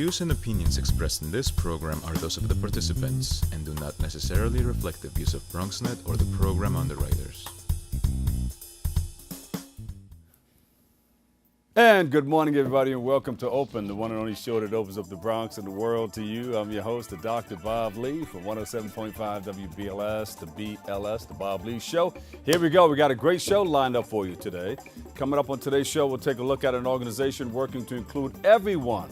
views and opinions expressed in this program are those of the participants and do not necessarily reflect the views of BronxNet or the program underwriters. And good morning, everybody, and welcome to Open, the one and only show that opens up the Bronx and the world to you. I'm your host, the Dr. Bob Lee from 107.5 WBLS, the BLS, the Bob Lee Show. Here we go. We got a great show lined up for you today. Coming up on today's show, we'll take a look at an organization working to include everyone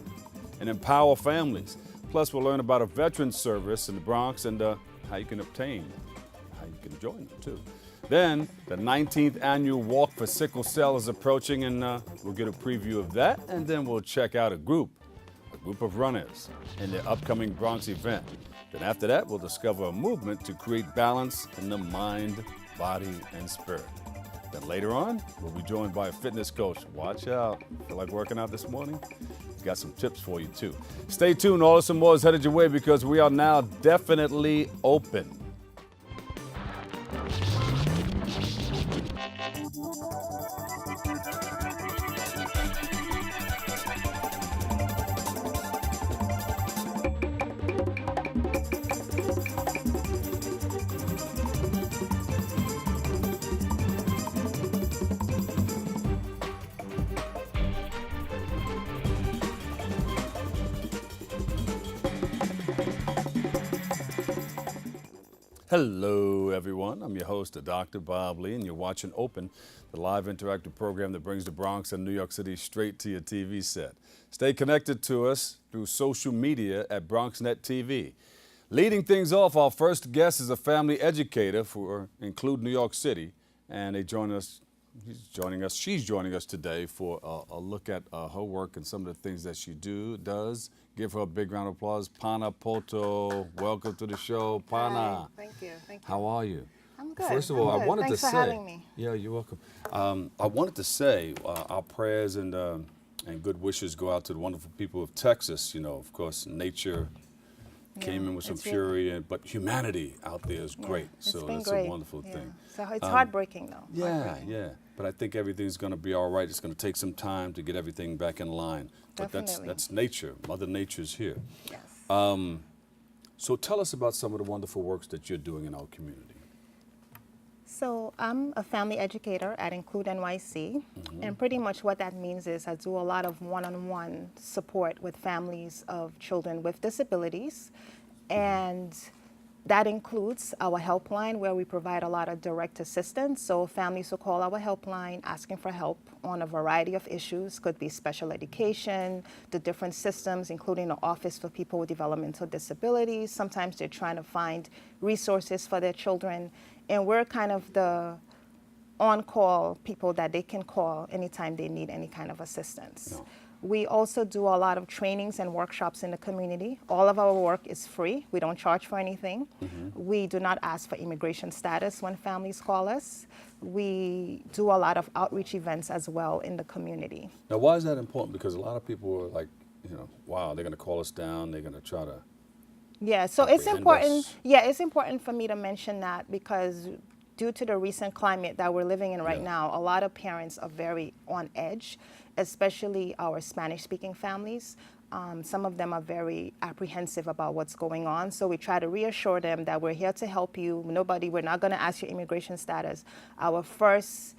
and empower families. Plus, we'll learn about a veterans service in the Bronx and how you can join them, too. Then, the 19th annual Walk for Sickle Cell is approaching, and we'll get a preview of that, and then we'll check out a group of runners in the upcoming Bronx event. Then after that, we'll discover a movement to create balance in the mind, body, and spirit. Then later on, we'll be joined by a fitness coach. Watch out. Feel like working out this morning? Got some tips for you, too. Stay tuned. All this and more is headed your way because we are now definitely open. Hello, everyone. I'm your host, Dr. Bob Lee, and you're watching Open, the live interactive program that brings the Bronx and New York City straight to your TV set. Stay connected to us through social media at BronxNet TV. Leading things off, our first guest is a family educator for Include New York City, and she's joining us today for a look at her work and some of the things that she does. Give her a big round of applause. Pana Poto, welcome to the show. Pana. Hi, thank you. How are you? I'm good. First of all, I wanted Thanks to for say, having me. Yeah, you're welcome. I wanted to say our prayers and good wishes go out to the wonderful people of Texas. You know, of course, nature came in with some fury, but humanity out there is great. So that's a wonderful thing. So it's heartbreaking, though. Yeah. But I think everything's going to be all right. It's going to take some time to get everything back in line. But that's nature. Mother Nature's here. Yes. So tell us about some of the wonderful works that you're doing in our community. So I'm a family educator at Include NYC, and pretty much what that means is I do a lot of one-on-one support with families of children with disabilities, and that includes our helpline where we provide a lot of direct assistance. So families will call our helpline asking for help on a variety of issues. Could be special education, the different systems, including the Office for People with Developmental Disabilities. Sometimes they're trying to find resources for their children. And we're kind of the on-call people that they can call anytime they need any kind of assistance. No. We also do a lot of trainings and workshops in the community. All of our work is free. We don't charge for anything. We do not ask for immigration status when families call us. We do a lot of outreach events as well in the community. Now, why is that important? Because a lot of people are like, wow, they're going to call us down. They're going to try to. Yeah, so it's important. us. Yeah, it's important for me to mention that because due to the recent climate that we're living in right now, a lot of parents are very on edge, especially our Spanish-speaking families. Some of them are very apprehensive about what's going on. So we try to reassure them that we're here to help you. We're not going to ask your immigration status. Our first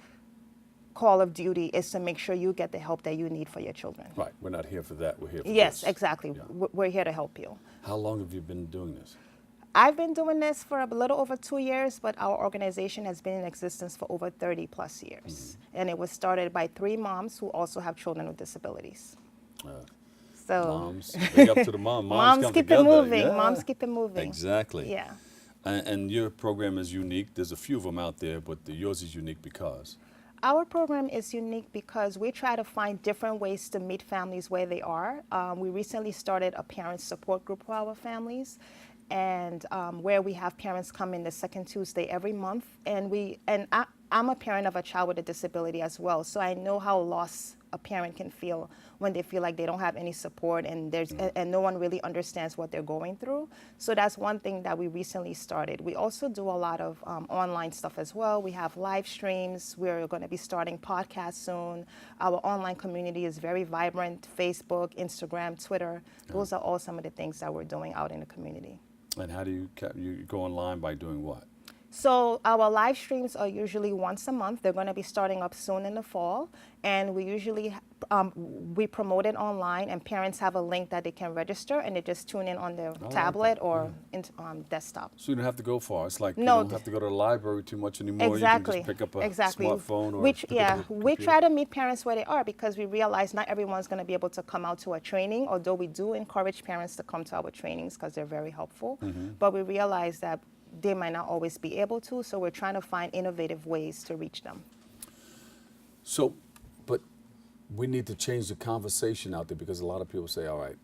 call of duty is to make sure you get the help that you need for your children. Right, we're not here for that. We're here for Yes, this. exactly. Yeah. We're here to help you. How long have you been doing this? I've been doing this for a little over 2 years, but our organization has been in existence for over 30 plus years. And it was started by 3 moms who also have children with disabilities. Moms, big up to the mom. Moms come keep together. it moving. Yeah. Moms keep it moving. Exactly. Yeah. And your program is unique. There's a few of them out there, but yours is unique because? Our program is unique because we try to find different ways to meet families where they are. We recently started a parent support group for our families, and where we have parents come in the second Tuesday every month. And I'm a parent of a child with a disability as well, so I know how lost a parent can feel when they feel like they don't have any support and and no one really understands what they're going through. So that's one thing that we recently started. We also do a lot of online stuff as well. We have live streams. We're going to be starting podcasts soon. Our online community is very vibrant. Facebook, Instagram, Twitter. Those are all some of the things that we're doing out in the community. And how do you go online by doing what? So our live streams are usually once a month. They're going to be starting up soon in the fall, and we usually we promote it online, and parents have a link that they can register, and they just tune in on their tablet or desktop. So you don't have to go far. It's like you No, don't have to go to the library too much anymore. Exactly. You can just pick up a Exactly. smartphone or we try to meet parents where they are because we realize not everyone's going to be able to come out to a training, although we do encourage parents to come to our trainings because they're very helpful. But we realize that they might not always be able to, so we're trying to find innovative ways to reach them. So, but we need to change the conversation out there because a lot of people say, all right,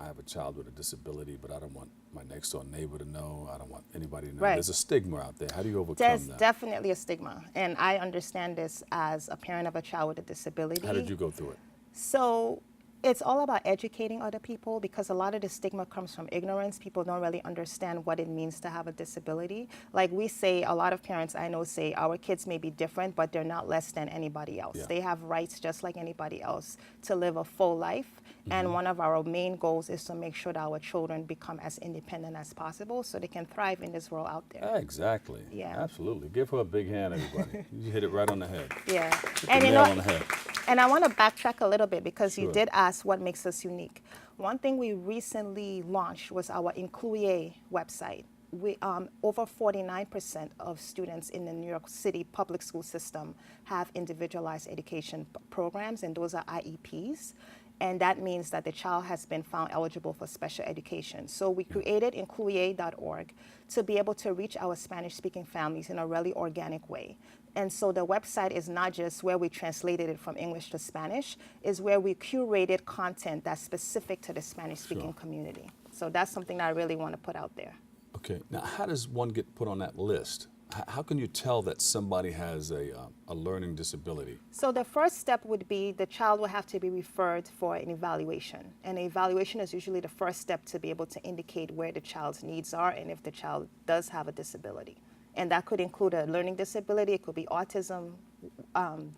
I have a child with a disability, but I don't want my next door neighbor to know. I don't want anybody to know. Right. There's a stigma out there. How do you overcome There's that? definitely a stigma, and I understand this as a parent of a child with a disability. How did you go through it? So it's all about educating other people because a lot of the stigma comes from ignorance. People don't really understand what it means to have a disability. Like we say, a lot of parents I know say our kids may be different, but they're not less than anybody else. Yeah. They have rights just like anybody else to live a full life. And one of our main goals is to make sure that our children become as independent as possible so they can thrive in this world out there. Exactly. Yeah. Absolutely. Give her a big hand, everybody. You hit it right on the head. Yeah. Hit And the you nail know, on the head. and I want to backtrack a little bit because Sure. you did ask what makes us unique. One thing we recently launched was our Incluye website. We, over 49% of students in the New York City public school system have individualized education programs, and those are IEPs. And that means that the child has been found eligible for special education. So we created incluye.org to be able to reach our Spanish-speaking families in a really organic way. And so the website is not just where we translated it from English to Spanish, is where we curated content that's specific to the Spanish-speaking community. So that's something that I really want to put out there. Okay. Now, how does one get put on that list? How can you tell that somebody has a learning disability? So the first step would be the child will have to be referred for an evaluation. And an evaluation is usually the first step to be able to indicate where the child's needs are and if the child does have a disability. And that could include a learning disability, it could be autism.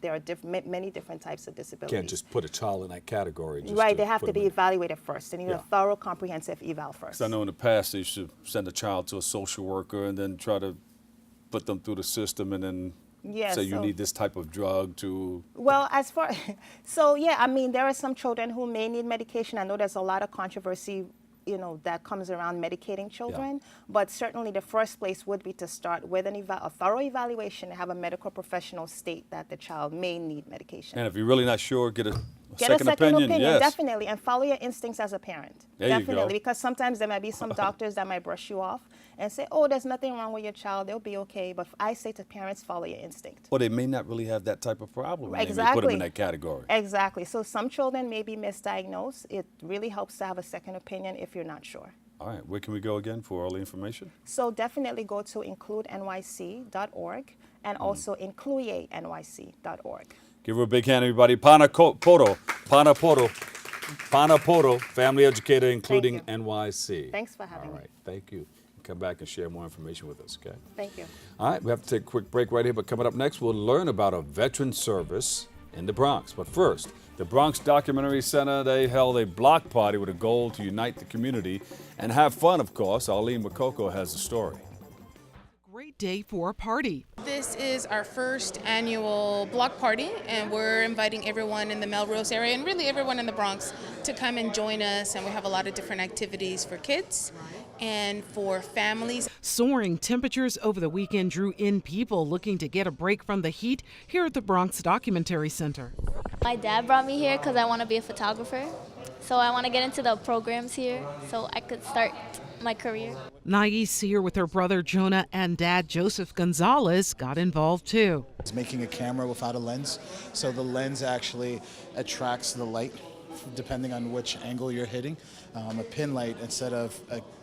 There are many different types of disabilities. You can't just put a child in that category. Just Right, they have put to them be in. evaluated first. They need Yeah. a thorough, comprehensive eval first. 'Cause I know in the past they used to send a child to a social worker and then try to put them through the system and then Yeah, say you so- need this type of drug to. Well, as far, so yeah, I mean, there are some children who may need medication. I know there's a lot of controversy, that comes around medicating children, but certainly the first place would be to start with a thorough evaluation and have a medical professional state that the child may need medication. And if you're really not sure, get a Get a second opinion, Yes. definitely, and follow your instincts as a parent. There you Definitely, go. because sometimes there might be some doctors that might brush you off and say, oh, there's nothing wrong with your child, they'll be okay. But I say to parents, follow your instinct. Or they may not really have that type of problem. And they may put them Exactly. in that category. Exactly. So some children may be misdiagnosed. It really helps to have a second opinion if you're not sure. All right, where can we go again for all the information? So definitely go to includenyc.org and also incluyenyc.org. Give her a big hand, everybody. Panapoto, family educator, including you. NYC. Thanks for having All me. right, thank you. Come back and share more information with us, okay? Thank you. All right, we have to take a quick break right here, but coming up next, we'll learn about a veteran service in the Bronx. But first, the Bronx Documentary Center, they held a block party with a goal to unite the community and have fun, of course. Arlene Makoko has the story. Great day for a party. This is our first annual block party, and we're inviting everyone in the Melrose area and really everyone in the Bronx to come and join us. And we have a lot of different activities for kids and for families. Soaring temperatures over the weekend drew in people looking to get a break from the heat here at the Bronx Documentary Center. My dad brought me here because I want to be a photographer. So I want to get into the programs here so I could start my career. Nais here with her brother Jonah and dad Joseph Gonzalez got involved too. It's making a camera without a lens, so the lens actually attracts the light depending on which angle you're hitting. A pin light, instead of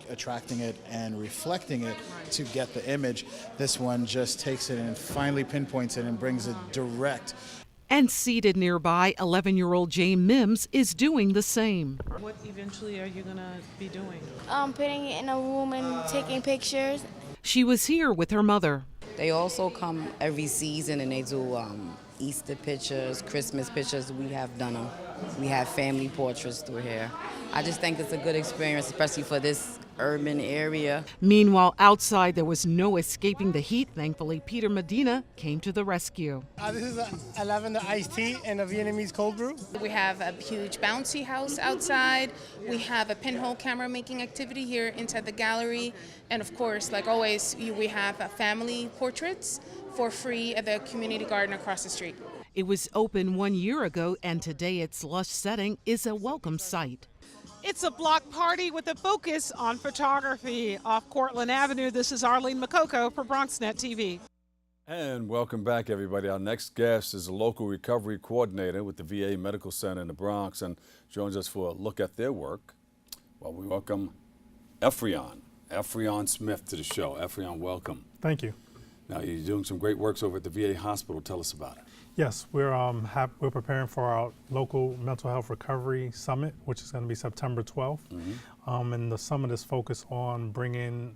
attracting it and reflecting it to get the image, this one just takes it and finally pinpoints it and brings it direct. And seated nearby, 11-year-old Jane Mims is doing the same. What eventually are you going to be doing? Putting it in a room and taking pictures. She was here with her mother. They also come every season and they do Easter pictures, Christmas pictures. We have done them. We have family portraits through here. I just think it's a good experience, especially for this urban area. Meanwhile, outside, there was no escaping the heat. Thankfully, Peter Medina came to the rescue. This is a lavender iced tea and a Vietnamese cold brew. We have a huge bouncy house outside. We have a pinhole camera making activity here inside the gallery. And of course, like always, we have family portraits for free at the community garden across the street. It was open 1 year ago, and today its lush setting is a welcome sight. It's a block party with a focus on photography off Cortlandt Avenue. This is Arlene Makoko for BronxNet TV. And welcome back, everybody. Our next guest is a local recovery coordinator with the VA Medical Center in the Bronx and joins us for a look at their work. Well, we welcome Efrion Smith to the show. Efrion, welcome. Thank you. Now, you're doing some great works over at the VA hospital. Tell us about it. Yes, we're preparing for our local mental health recovery summit, which is going to be September 12th. And the summit is focused on bringing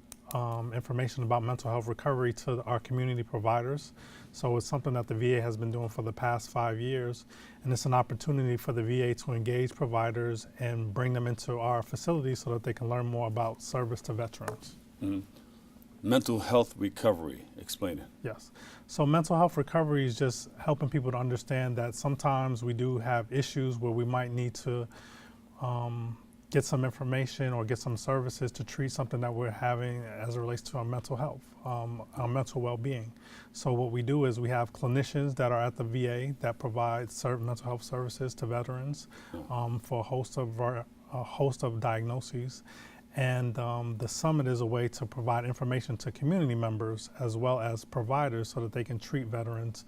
information about mental health recovery to our community providers. So it's something that the VA has been doing for the past 5 years, and it's an opportunity for the VA to engage providers and bring them into our facilities so that they can learn more about service to veterans. Mental health recovery, explain it. Yes. So mental health recovery is just helping people to understand that sometimes we do have issues where we might need to get some information or get some services to treat something that we're having as it relates to our mental health, our mental well-being. So what we do is we have clinicians that are at the VA that provide certain mental health services to veterans for a host of diagnoses. And the summit is a way to provide information to community members as well as providers so that they can treat veterans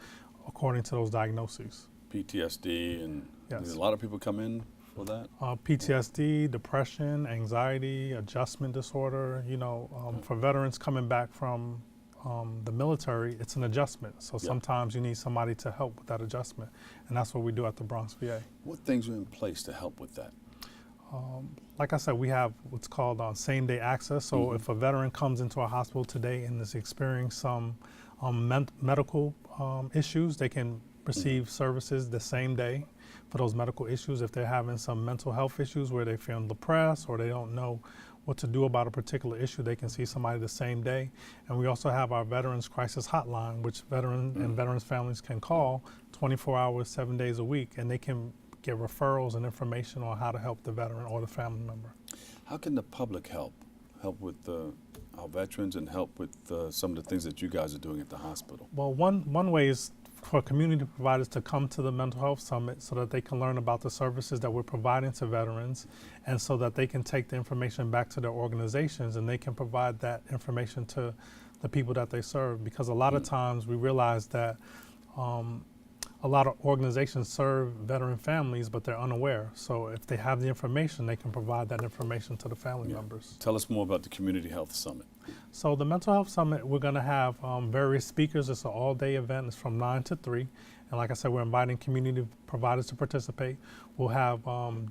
according to those diagnoses. PTSD, and yes. A lot of people come in for that? PTSD, depression, anxiety, adjustment disorder. For veterans coming back from the military, it's an adjustment. So sometimes you need somebody to help with that adjustment. And that's what we do at the Bronx VA. What things are in place to help with that? Like I said, we have what's called same-day access. So if a veteran comes into a hospital today and is experiencing some medical issues, they can receive services the same day for those medical issues. If they're having some mental health issues where they feel depressed or they don't know what to do about a particular issue, they can see somebody the same day. And we also have our Veterans Crisis Hotline, which veterans and veterans families can call 24 hours, 7 days a week, and they can get referrals and information on how to help the veteran or the family member. How can the public help with our veterans and help with some of the things that you guys are doing at the hospital? Well, one way is for community providers to come to the Mental Health Summit so that they can learn about the services that we're providing to veterans, and so that they can take the information back to their organizations and they can provide that information to the people that they serve. Because a lot of times we realize that a lot of organizations serve veteran families, but they're unaware. So if they have the information, they can provide that information to the family members. Tell us more about the Community Health Summit. So the Mental Health Summit, we're going to have various speakers. It's an all-day event. It's from 9 to 3. And like I said, we're inviting community providers to participate. We'll have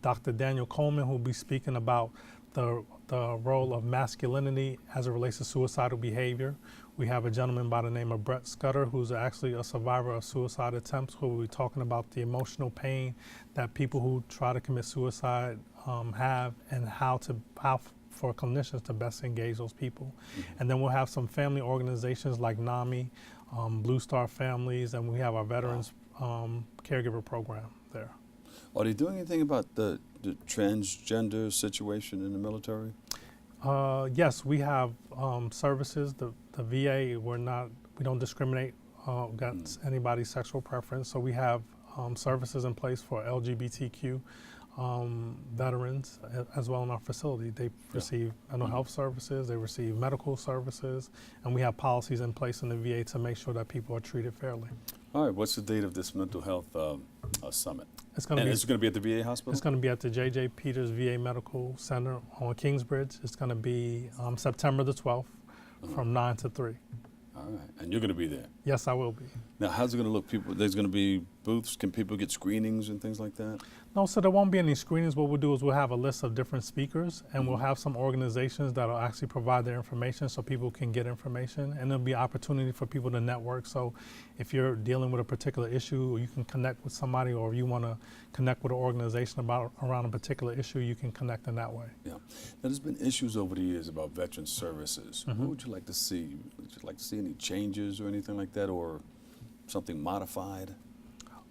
Dr. Daniel Coleman, who will be speaking about the role of masculinity as it relates to suicidal behavior. We have a gentleman by the name of Brett Scudder, who's actually a survivor of suicide attempts, who will be talking about the emotional pain that people who try to commit suicide have, and how for clinicians to best engage those people. And then we'll have some family organizations like NAMI, Blue Star Families, and we have our veterans caregiver program there. Are they doing anything about the transgender situation in the military? Yes, we have services. The VA, we don't discriminate against anybody's sexual preference. So we have services in place for LGBTQ veterans as well in our facility. They receive mental health services, they receive medical services, and we have policies in place in the VA to make sure that people are treated fairly. All right, what's the date of this mental health summit? It's going to be at the VA hospital? It's going to be at the J.J. Peters VA Medical Center on Kingsbridge. It's going to be September the 12th from 9 to 3. All right, and you're going to be there? Yes, I will be. Now, how's it going to look? There's going to be booths. Can people get screenings and things like that? No, so there won't be any screenings. What we'll do is we'll have a list of different speakers, and we'll have some organizations that will actually provide their information so people can get information, and there'll be opportunity for people to network. So if you're dealing with a particular issue, you can connect with somebody, or you want to connect with an organization around a particular issue, you can connect in that way. Yeah. Now, there's been issues over the years about veteran services. What would you like to see? Would you like to see any changes or anything like that, or something modified?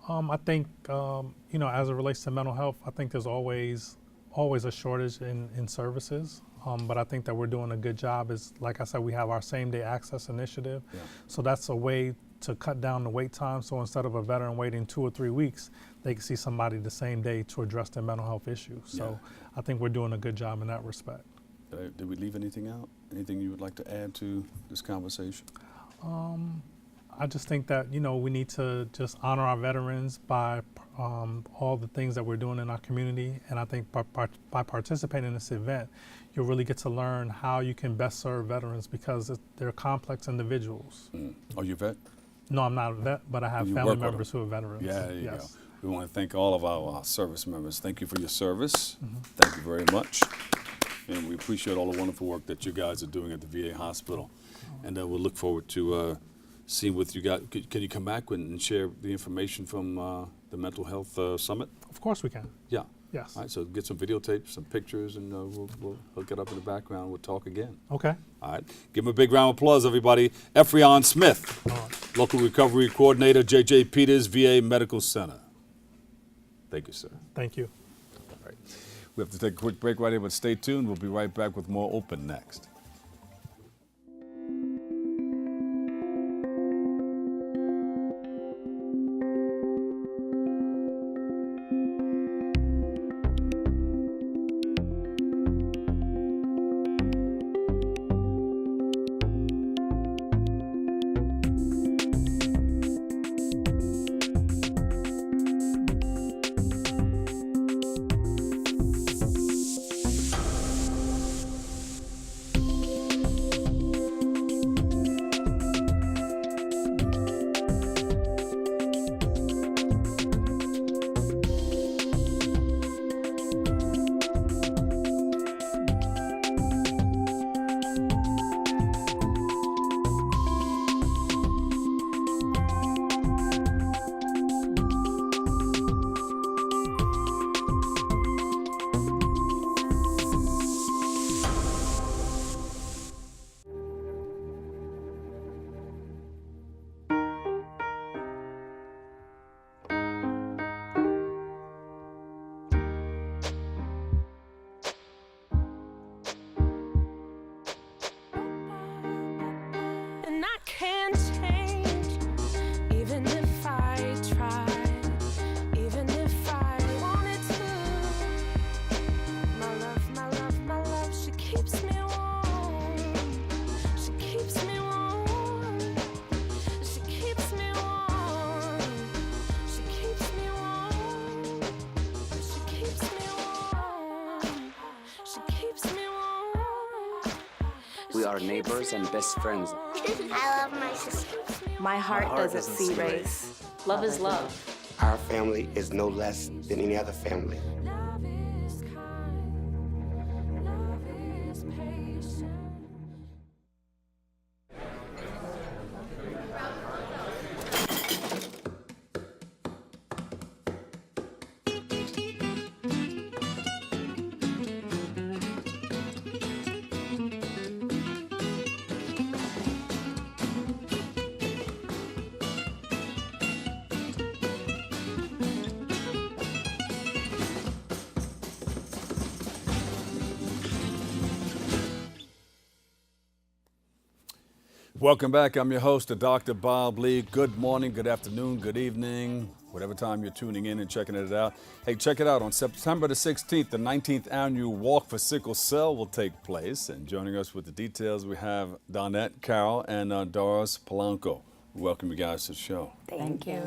I think, you know, as it relates to mental health, I think there's always a shortage in services. But I think that we're doing a good job. Is, like I said, we have our same-day access initiative. Yeah. So that's a way to cut down the wait time. So instead of a veteran waiting 2 or 3 weeks, they can see somebody the same day to address their mental health issues. So I think we're doing a good job in that respect. Did we leave anything out? Anything you would like to add to this conversation? I just think that, you know, we need to just honor our veterans by all the things that we're doing in our community. And I think by participating in this event, you'll really get to learn how you can best serve veterans, because they're complex individuals. Are you a vet? No, I'm not a vet, but I have family members who are veterans. Yeah, there you yes. go. We want to thank all of our service members. Thank you for your service. Thank you very much. And we appreciate all the wonderful work that you guys are doing at the VA hospital. And we'll look forward to seeing what you got. Can you come back and share the information from the Mental Health Summit? Of course we can. Yeah. Yes. All right, so get some videotapes, some pictures, and we'll hook it up in the background. We'll talk again. Okay. All right. Give him a big round of applause, everybody. Efrion Smith, Local Recovery Coordinator, J.J. Peters, VA Medical Center. Thank you, sir. Thank you. All right. We have to take a quick break right here, but stay tuned. We'll be right back with more Open next. We are neighbors and best friends. I love my sister. My heart doesn't see race. Love is love. Our family is no less than any other family. Welcome back. I'm your host, Dr. Bob Lee. Good morning, good afternoon, good evening, whatever time you're tuning in and checking it out. Hey, check it out. On September the 16th, the 19th annual Walk for Sickle Cell will take place. And joining us with the details, we have Donette Carroll and Doris Polanco. Welcome you guys to the show. Thank you.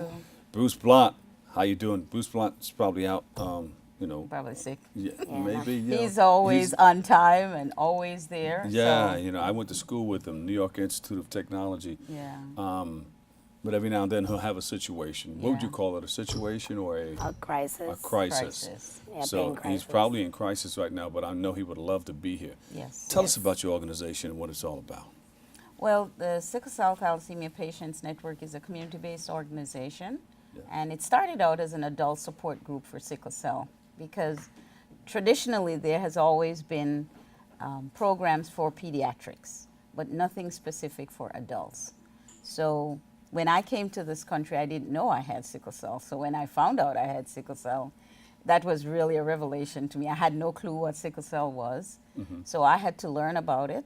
Bruce Blunt, how you doing? Bruce Blunt's probably out, Probably sick. Yeah, maybe. Yeah. He's always on time and always there. Yeah, so. I went to school with him, New York Institute of Technology. Yeah. But every now and then he'll have a situation. What would you call it? A situation or A crisis. a crisis. Yeah, So pain crisis. he's probably in crisis right now, but I know he would love to be here. Yes. Tell us about your organization and what it's all about. Well, the Sickle Cell Thalassemia Patients Network is a community-based organization, and it started out as an adult support group for sickle cell because traditionally there has always been programs for pediatrics, but nothing specific for adults. So when I came to this country, I didn't know I had sickle cell. So when I found out I had sickle cell, that was really a revelation to me. I had no clue what sickle cell was. So I had to learn about it.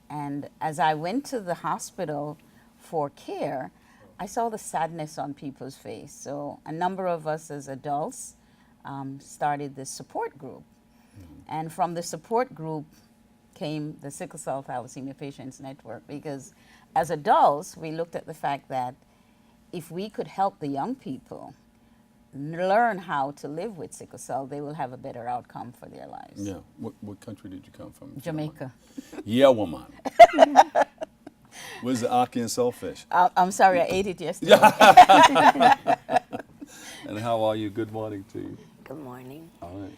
And as I went to the hospital for care, I saw the sadness on people's face. So a number of us as adults started this support group. And from the support group came the Sickle Cell Thalassemia Patients Network, because as adults, we looked at the fact that if we could help the young people learn how to live with sickle cell, they will have a better outcome for their lives. Yeah. What country did you come from? Jamaica. Yeah, woman. Where's the ackee and saltfish? I'm sorry, I ate it yesterday. And how are you? Good morning to you. Good morning. All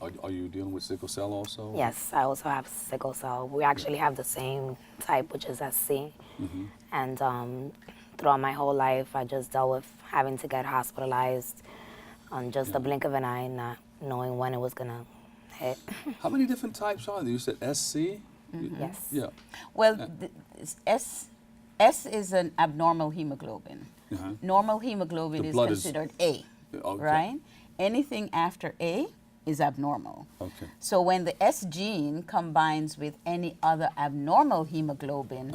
right. Are you dealing with sickle cell also? Yes, I also have sickle cell. We actually have the same type, which is SC. And throughout my whole life, I just dealt with having to get hospitalized on just the blink of an eye, not knowing when it was going to hit. How many different types are there? You said SC? Yes. Yeah. Well, S is an abnormal hemoglobin. Normal hemoglobin The is blood considered A, Okay. right? Anything after A is abnormal. Okay. So when the S gene combines with any other abnormal hemoglobin,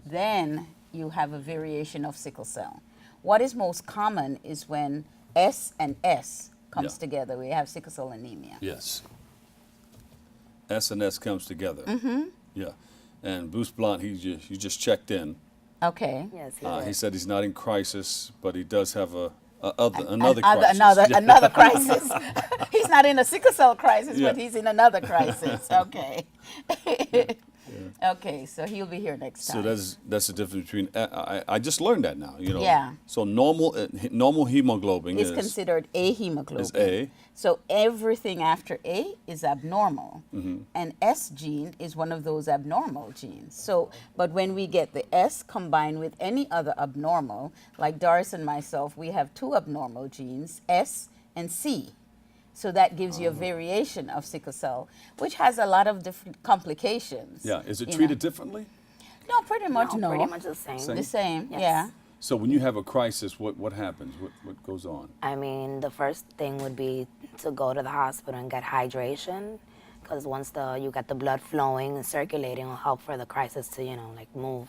then you have a variation of sickle cell. What is most common is when S and S comes together. We have sickle cell anemia. Yes. S and S comes together. Yeah. And Bruce Blunt, he just checked in. Okay. Yes, He said he's not in crisis, but he does have another crisis. Another crisis. He's not in a sickle cell crisis, but he's in another crisis. Okay. Okay, so he'll be here next time. So that's the difference between. I just learned that now. You know. Yeah. So normal hemoglobin is considered A hemoglobin. Is A. So everything after A is abnormal, and S gene is one of those abnormal genes. So, but when we get the S combined with any other abnormal, like Doris and myself, we have two abnormal genes, S and C. So that gives you a variation of sickle cell, which has a lot of different complications. Yeah. Is it treated differently? No, pretty much no. Pretty much the same. The same, Yes. yeah. So when you have a crisis, what happens? What goes on? I mean, the first thing would be to go to the hospital and get hydration, because once you get the blood flowing and circulating, will help for the crisis to, like move.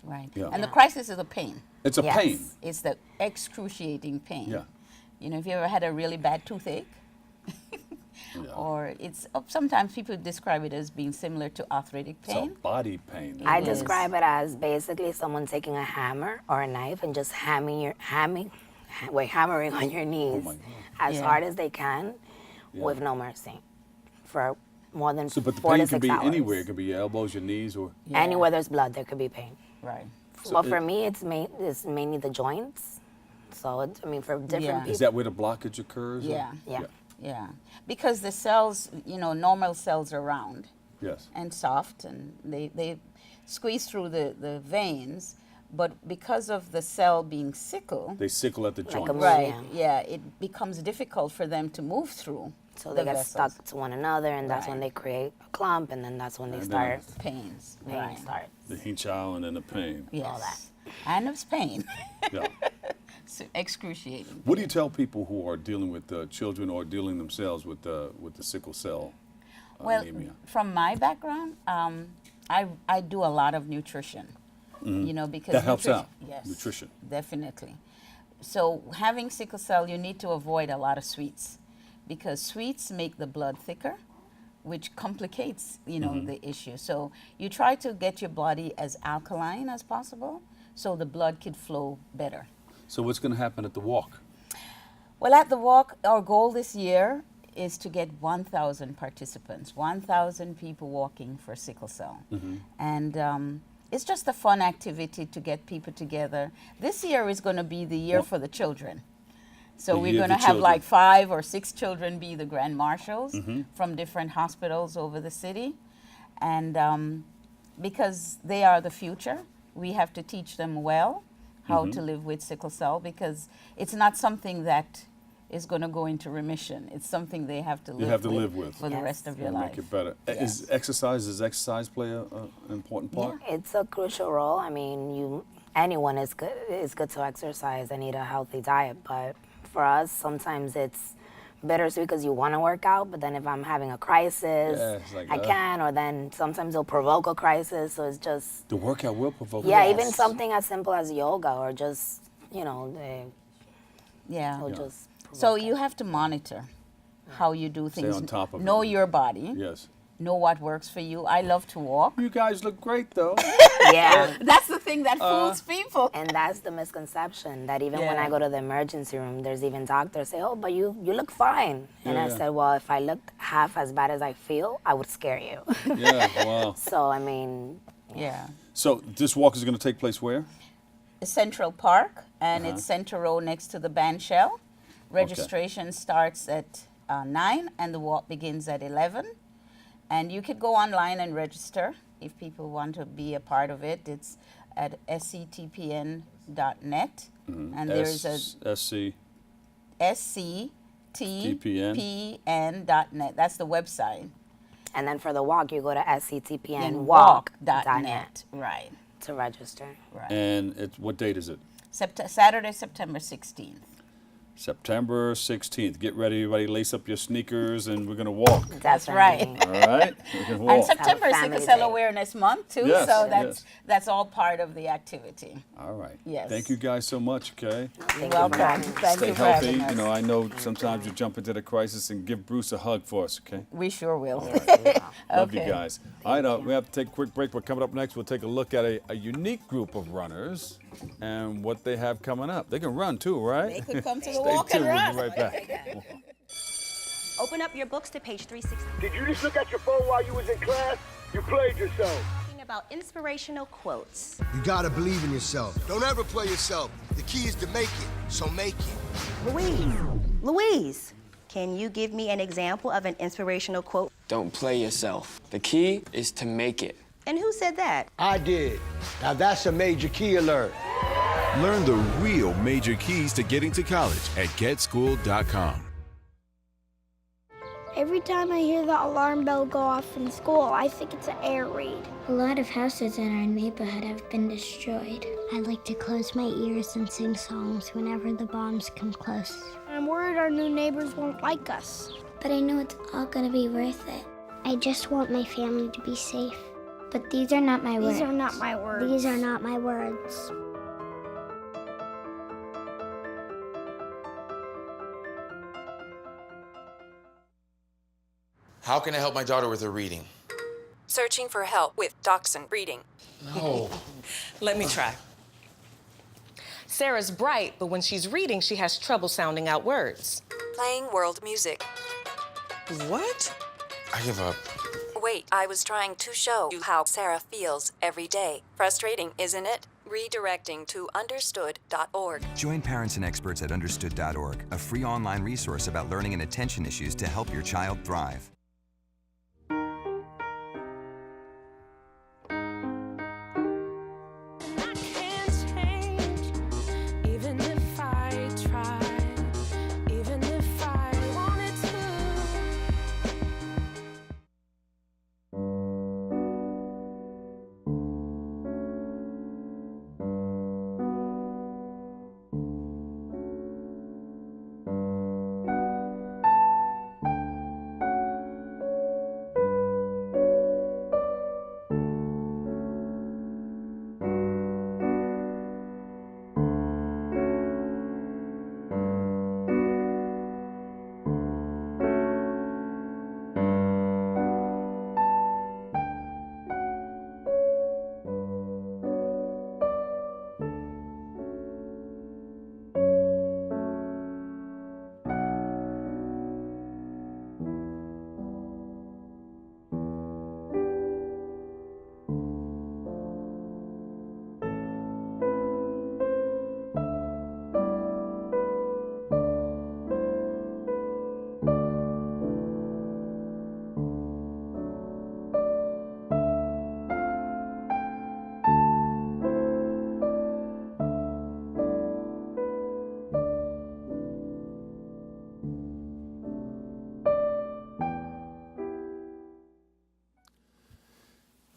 Right. Yeah. And the crisis is a pain. It's a pain. It's the excruciating pain. Yeah. You know, if you ever had a really bad toothache, or sometimes people describe it as being similar to arthritic pain. It's a body pain. I describe it as basically someone taking a hammer or a knife and just hammering on your knees as hard as they can with no mercy for more than 4 to 6 hours. But the pain can be anywhere. It can be your elbows, your knees, or... Anywhere there's blood, there could be pain. Right. But for me, it's mainly the joints. So, for different people. Is that where the blockage occurs? Yeah. Because the cells, normal cells are round. Yes. And soft, and they squeeze through the veins, but because of the cell being sickle... They sickle at the joints. Right, it becomes difficult for them to move through. So they get stuck to one another, and that's when they create a clump, and then that's when they start... Pains. Pain starts. The hinchal and then the pain. Yes. All that. And it's pain. Yeah. So excruciating. What do you tell people who are dealing with children or dealing themselves with the sickle cell anemia? From my background, I do a lot of nutrition. Because that helps out. Yes, Nutrition. Definitely. So having sickle cell, you need to avoid a lot of sweets, because sweets make the blood thicker, which complicates the issue. So you try to get your body as alkaline as possible, so the blood could flow better. So what's going to happen at the walk? Well, at the walk, our goal this year is to get 1,000 participants, 1,000 people walking for sickle cell. And it's just a fun activity to get people together. This year is going to be the year for the children. So The we're year of going to the have children. like 5 or 6 children be the grand marshals Mhm. from different hospitals over the city. And because they are the future, we have to teach them well how to live with sickle cell, because it's not something that is going to go into remission. It's something they have to live with. You have to live with. For the rest of your And life. make it better. Yes. Does exercise play an important part? It's a crucial role. I mean, anyone is good. It's good to exercise and eat a healthy diet, but for us, sometimes it's bittersweet because you want to work out, but then if I'm having a crisis, it's like, I can, or then sometimes it'll provoke a crisis. So it's just The workout will provoke. even something as simple as yoga or just Yeah. it'll just So you have to monitor how you do Stay things. on top of know it. your body. Yes. Know what works for you. I love to walk. You guys look great, though. Yeah. That's the thing that fools people. And that's the misconception, that even when Yeah. I go to the emergency room, there's even doctors say, oh, but you look fine. And I Yeah. said, well, if I looked half as bad as I feel, I would scare you. Yeah, wow. So, I mean, Yeah. So this walk is going to take place where? Central Park, and Uh-huh. it's Center Row next to the band shell. Registration starts at 9, and the walk begins at 11. And you could go online and register if people want to be a part of it. It's at sctpn.net. And there's a SC. sctpn.net. That's the website. and then for the walk, you go to sctpnwalk.net walk.net. Right. to register. Right. And what date is it? Saturday, September 16th. September 16th. Get ready, everybody. Lace up your sneakers, and we're going to walk. That's right. All right? We're gonna walk. And September is Sickle Cell Awareness Month, too, Yes, so yes. that's all part of the activity. All right. Yes. Thank you guys so much, okay? You're welcome. Thank Stay you for healthy. having us. You know, I know sometimes you jump into the crisis, and give Bruce a hug for us, okay? We sure will. Love you Okay. guys. All right, we have to take a quick break, but coming up next, we'll take a look at a unique group of runners and what they have coming up. They can run too, right? They could come to the Stay walk tuned. and We'll run. be right back. Open up your books to page 360. Did you just look at your phone while you was in class? You played yourself. Talking about inspirational quotes. You gotta believe in yourself. Don't ever play yourself. The key is to make it, so make it. Louise, can you give me an example of an inspirational quote? Don't play yourself. The key is to make it. And who said that? I did. Now that's a major key alert. Learn the real major keys to getting to college at getschool.com. Every time I hear the alarm bell go off in school, I think it's an air raid. A lot of houses in our neighborhood have been destroyed. I like to close my ears and sing songs whenever the bombs come close. I'm worried our new neighbors won't like us. But I know it's all gonna be worth it. I just want my family to be safe. But these are not my words. These are not my words. These are not my words. How can I help my daughter with her reading? Searching for help with Dachshund Reading. No. Let me try. Sarah's bright, but when she's reading, she has trouble sounding out words. Playing world music. What? I give up. Wait, I was trying to show you how Sarah feels every day. Frustrating, isn't it? Redirecting to understood.org. Join parents and experts at understood.org, a free online resource about learning and attention issues to help your child thrive.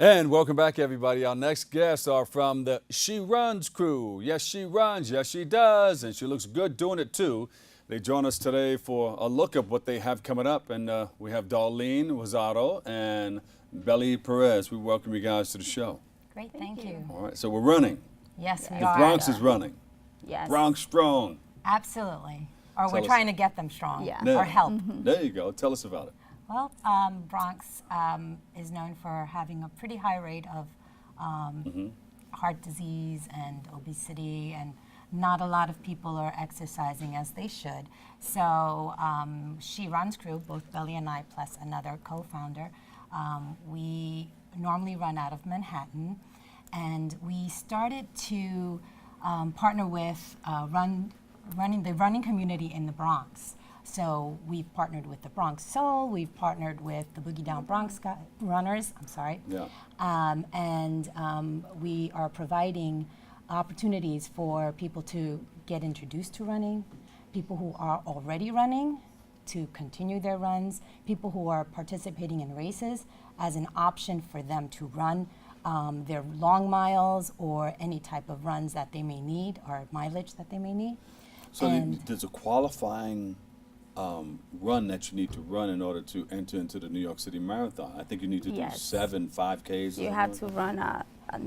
And welcome back, everybody. Our next guests are from the She Runs crew. Yes, she runs. Yes, she does. And she looks good doing it, too. They join us today for a look at what they have coming up. And we have Darlene Rosado and Belly Perez. We welcome you guys to the show. Great, thank you. All right, so we're running. Yes, we the are. The Bronx is running. Yes. Bronx strong. Absolutely. Or Tell we're us. trying to get them strong. Yeah. Or help. There you go. Tell us about it. Well, Bronx is known for having a pretty high rate of heart disease and obesity, and not a lot of people are exercising as they should. So She Runs crew, both Belly and I, plus another co-founder, we normally run out of Manhattan, and we started to partner with the running community in the Bronx. So we've partnered with the Bronx Soul, we've partnered with the Boogie Down Bronx runners, Yeah. And we are providing opportunities for people to get introduced to running, people who are already running to continue their runs, people who are participating in races as an option for them to run their long miles or any type of runs that they may need or mileage that they may need. So there's a qualifying run that you need to run in order to enter into the New York City Marathon. I think you need to do 7 5Ks. You have to run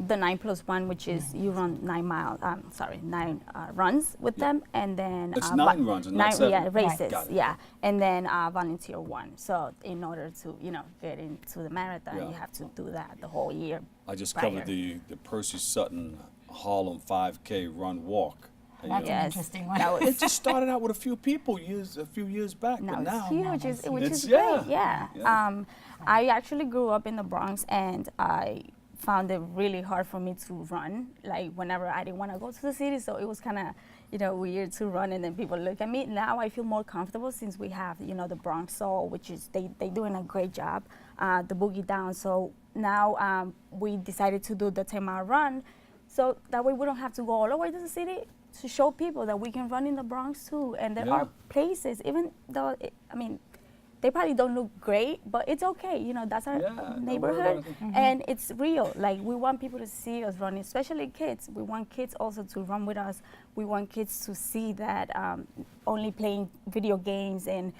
the 9+1, which is you run 9 runs with them, and then it's 9 runs and not 7. Yeah, races. Got it. Yeah, and then volunteer 1. So in order to get into the marathon, you have to do that the whole year. I just prior. covered the Percy Sutton Harlem 5K run walk. That's an interesting one. It just started out with a few people a few years back, but now huge, which is yeah. great. Yeah. I actually grew up in the Bronx, and I found it really hard for me to run. Like whenever I didn't want to go to the city, so it was kind of weird to run, and then people look at me. Now I feel more comfortable since we have the Bronx Soul, which is they doing a great job. The Boogie Down. So now we decided to do the 10-mile run, so that way we don't have to go all the way to the city to show people that we can run in the Bronx too. And there are places, even though they probably don't look great, but it's okay. That's our neighborhood, and it's real. Like we want people to see us running, especially kids. We want kids also to run with us. We want kids to see that only playing video games and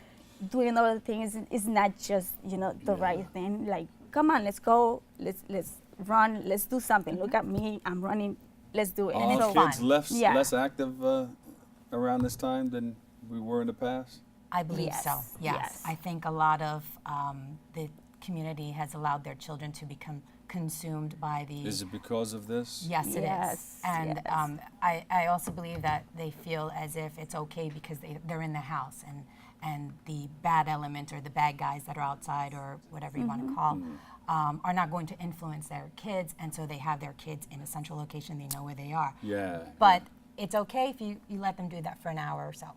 doing other things is not just the right thing. Like, come on, let's go. Let's run. Let's do something. Look at me. I'm running. Let's do it. Are it's kids fun. less active around this time than we were in the past? I believe so, yes. I think a lot of the community has allowed their children to become consumed by the... Is it because of this? Yes, it is. And I also believe that they feel as if it's okay because they're in the house, and the bad element or the bad guys that are outside or whatever you want to call are not going to influence their kids, and so they have their kids in a central location. They know where they are. Yeah. But it's okay if you let them do that for an hour or so.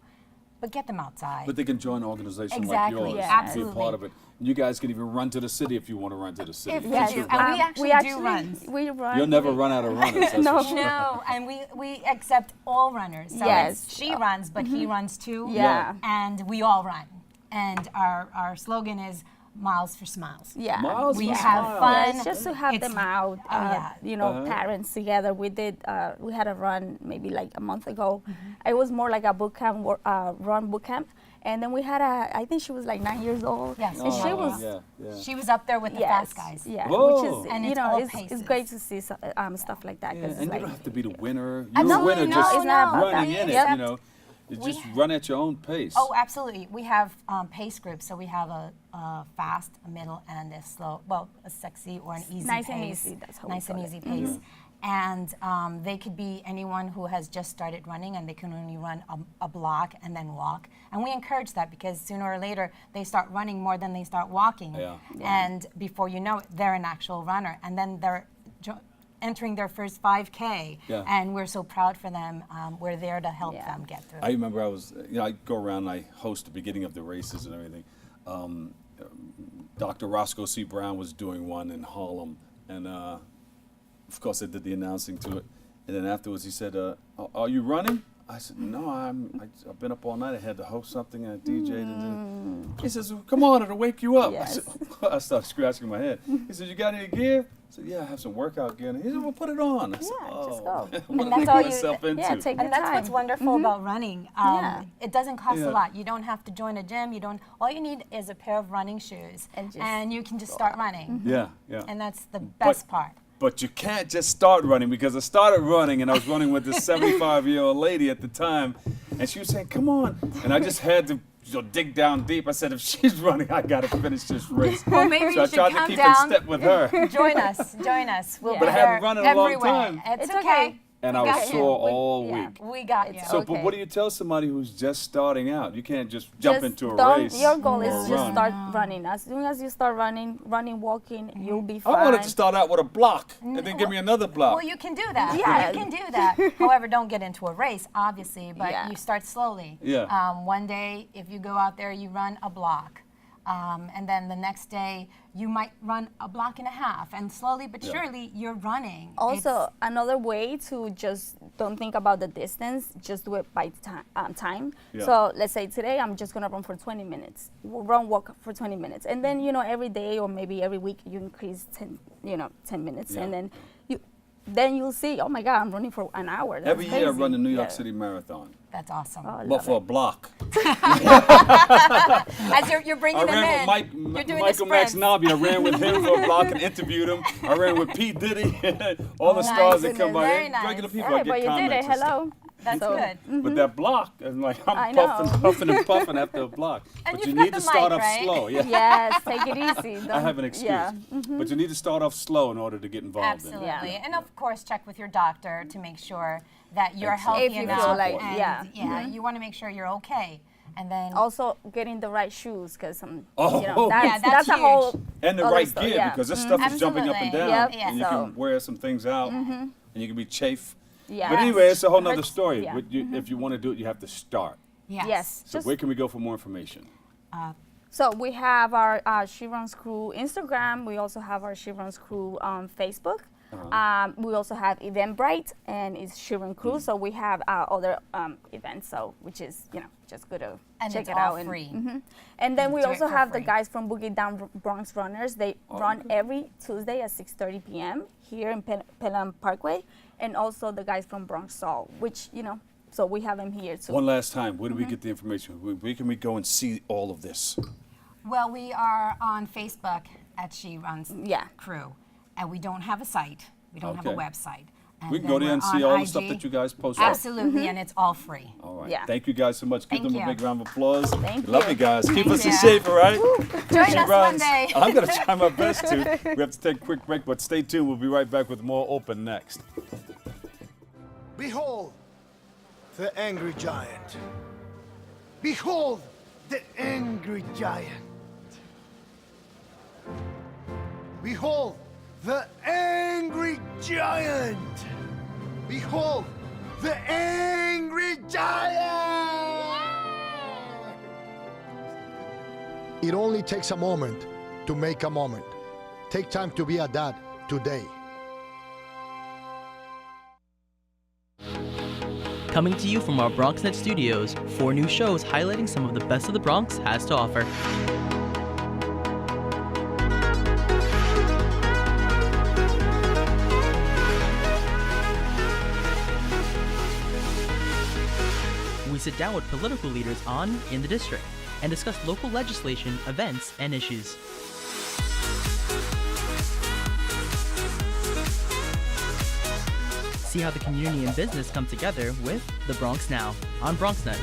But get them outside. But they can join an organization exactly. like yours Absolutely. and be a part of it. You guys can even run to the city if you want to run to the city. Yes, and we actually do runs. We run. You'll never run out of runners. That's No. for sure. No, and we accept all runners. So she runs, but he runs too. Yeah. And we all run. And our slogan is Miles for Smiles. Yeah. Miles we for have Smiles. fun. It's just to have them out, parents together. We had a run maybe like a month ago. It was more like a boot camp, run boot camp. And then we had I think she was like 9 years old. Yes. And she was up there with the fast guys. Yeah. Whoa. Which is, and it's great to see stuff like that. Yeah, and you don't have to be the winner. No, You're a winner just it's not about running that. in it, You just run at your own pace. Oh, absolutely. We have pace groups, so we have a fast, a middle, and a slow, a sexy or an easy nice pace. And easy, that's how nice we and call easy it. pace. And they could be anyone who has just started running and they can only run a block and then walk. And we encourage that because sooner or later they start running more than they start walking. Yeah. And before you know it, they're an actual runner. And then they're entering their first 5K. Yeah. And we're so proud for them. We're there to help them get through. I remember I go around and I host the beginning of the races and everything. Dr. Roscoe C. Brown was doing one in Harlem, and of course I did the announcing to it. And then afterwards he said, are you running? I said, no, I've been up all night. I had to host something and I DJ'd. He says, well, come on, it'll wake you up. Yes. I started scratching my head. He said, you got any gear? So yeah, I have some workout gear. And he said, well, put it on. I said, just go. What And am I that's all getting myself into? Yeah, take And your that's what's time. wonderful about running. It doesn't cost Yeah. a lot. You don't have to join a gym. You don't. All you need is a pair of running shoes, And and you can just start running. Yeah, yeah. And that's the best part. But you can't just start running, because I started running and I was running with this 75-year-old lady at the time, and she was saying, come on. And I just had to dig down deep. I said, if she's running, I got to finish this race. Well, maybe so you I should tried come to keep down. in step with her. Join us. Join us. We'll But be I haven't there run in a long everywhere. time. It's okay. And I We was got you. sore all week. We got you. So, but what do you tell somebody who's just starting out? You can't just jump into a race. Your goal is or just run. start running. As soon as you start running, walking, you'll be I fine. wanted to start out with a block and then give me another block. Well, you can do that. Yeah. You can do that. However, don't get into a race, obviously, but you start slowly. Yeah. One day, if you go out there, you run a block. And then the next day, you might run a block and a half. And slowly but surely, you're running. Also, another way to just don't think about the distance, just do it by time. Yeah. So let's say today I'm just gonna run for 20 minutes, walk for 20 minutes. And then, every day or maybe every week you increase 10 minutes. Yeah. And then you'll see, oh my God, I'm running for an hour. That's Every year I crazy. run the New York City Marathon. That's awesome. But for a block. As you're bringing them in, I ran you're with doing Michael the sprints. McNabb. I ran with him for a block and interviewed him. I ran with P. Diddy, all the stars that come by. Very nice. Regular people, Hey, I but get you did comments. it. Hello. That's good. But that block, I'm like, I I'm know. puffing and puffing after a block. And But you've you need got to the start mic, off right? slow. Yeah. Yes, take it easy. I have an excuse. Yeah. But you need to start off slow in order to get involved in it. Absolutely. And of course, check with your doctor to make sure that you're Exactly. healthy If you enough. feel like- and, yeah. you want to make sure you're okay. And then Also, getting the right shoes, because Oh. that's a huge. whole And the other right stuff, gear, yeah. because this stuff is jumping up and Absolutely. down. Yep. And you So- can wear some things out, and you can be chafe. Yeah. But anyway, it's a whole nother Hurts- story. yeah. What if you want to do it, you have to start. Yes. So where can we go for more information? So we have our She Runs Crew Instagram. We also have our She Runs Crew Facebook. We also have Eventbrite, and it's She Run Crew. So we have other events, which is just good to And check it's it all out. free. And then we Do it also for have the free. guys from Boogie Down Bronx Runners. They run every Tuesday at 6:30 p.m. here in Pelham Parkway, and also the guys from Bronx Soul, which so we have them here too. One last time, where do we get the information? Where can we go and see all of this? Well, we are on Facebook at She Runs Crew, and we don't have a site. We don't have a Okay. website. And We can then go there we're and see on all the stuff IG. that you guys post. Absolutely, and it's all free. All right. Yeah. Thank you guys so much. Give Thank them you. a big round of applause. Thank Love you. you guys. Keep Thank us in you. shape, all right? Join She us one runs. day. I'm going to try my best to. We have to take a quick break, but stay tuned. We'll be right back with more Open next. Behold the angry giant. Behold the angry giant. Behold the angry giant. Behold the angry giant. It only takes a moment to make a moment. Take time to be a dad today. Coming to you from our BronxNet studios, 4 new shows highlighting some of the best of the Bronx has to offer. We sit down with political leaders on In the District and discuss local legislation, events, and issues. See how the community and business come together with The Bronx Now on BronxNet.